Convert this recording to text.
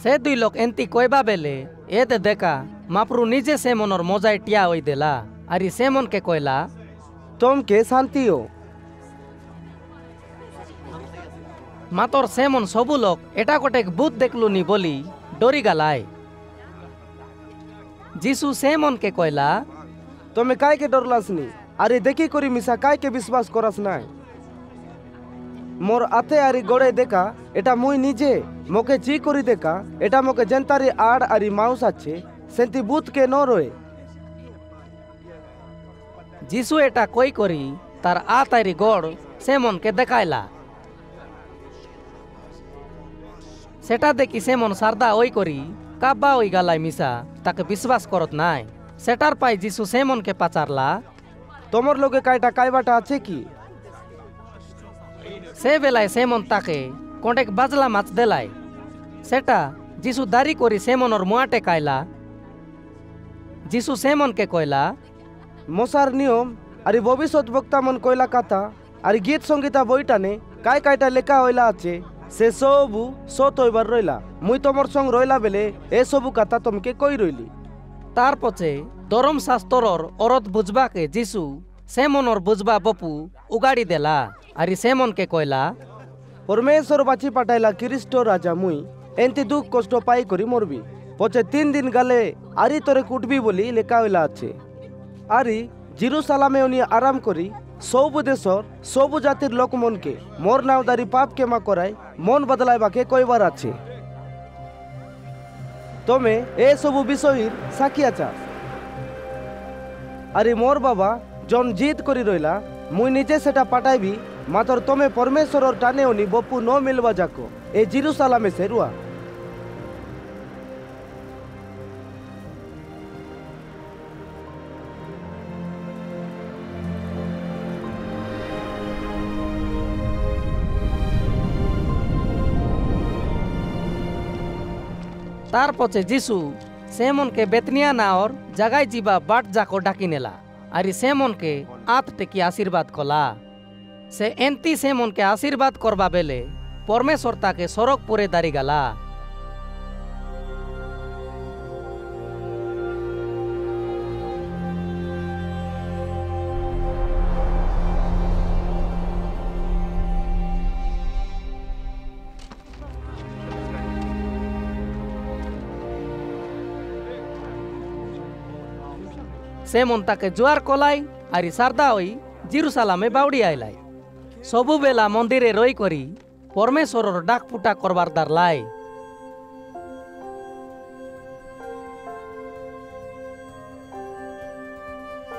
से दुई लोग एंती कोयबा बेले ए दे देखा मापरू निजे सेमनर मजाय टिया होई देला आरी सेमन के कोयला तुम के शांति हो मातर सेमन सबु लोग एटा कोटेक भूत देखलुनी बोली डोरी गालाय जीसु सेमन के कोयला तुम्हें काय के डरलासनी आरे देखी करी मिसा काय के विश्वास करस नाय मोर आते आरी गोड़े देखा एटा मुई निजे मोके ची करी देखा एटा मोके जनतारी आड़ आरी माउस आछे सेंती भूत के न रोए जीसु एटा कोई करी तार आ तारी गोड़ सेमन के देखायला सेटा देखी सेमन सारदा ओई करी काब्बा ओई गालाय मिसा ताके विश्वास करत नाय सेटार पाई जीसु सेमन के पाचारला तोमर लोगे कायटा कायबाटा आछे की से बेलाय सेमन ताके कोंटेक बाजला माछ देलाय सेटा जीसु दारी करी सेमनर मुआटे कायला जीसु सेमन के कोयला मशार नियम आरी भविष्यत बक्ता मन कोयला काथा आरी गीत संगीता बইটানে काय कायटा लेखा হইলা আছে সে সবু সত হইবার রইলা মুই তোমার সঙ্গ রইলা বেলে এ সবু কথা তোমাকে কই রইলি तार पचे धर्म शास्त्रर औरत बुझबा के जीसु सेमनर बुझबा बपू उगाड़ी देला आरी सेमन के कोयला परमेश्वर बाची पाटाइला ख्रिस्ट राजा मुई एंती दुख कष्ट पाई करी मरबी पचे 3 दिन गाले आरी तोरे कुटबी बोली लेखा हইলা আছে आरी जेरूसालेमे उनी आराम करी सबु देशर सबु जातिर लोक मन के मोर नावदारी पाप के मा कराय मन बदलाइबाके कयबार আছে तोमे ए सबु विषयीर साखी आछा आरे मोर बाबा जन जिद करी रइला मुई निजे सेटा पाठाइबी मातर तोमे परमेश्वरर टाने उनी बपू न मिलवा जाको ए जेरूसालेमे से रुआ तार पचे जीसु सेमन के बेतनिया नावर जगाई जीवा बाट जाको डाकी नेला आरी सेमन के आत टेकी आशीर्वाद कला से एंती सेमन के आशीर्वाद करबा बेले परमेश्वर ताके सरक पुरे दारी गाला सेमन ताके जुआर कलाई आरी सारदा होई जेरूसालेमे बाउडी आइलाई सबु बेला मंदिरे रही करी परमेश्वरर डाक पुटा करबार दार लाई।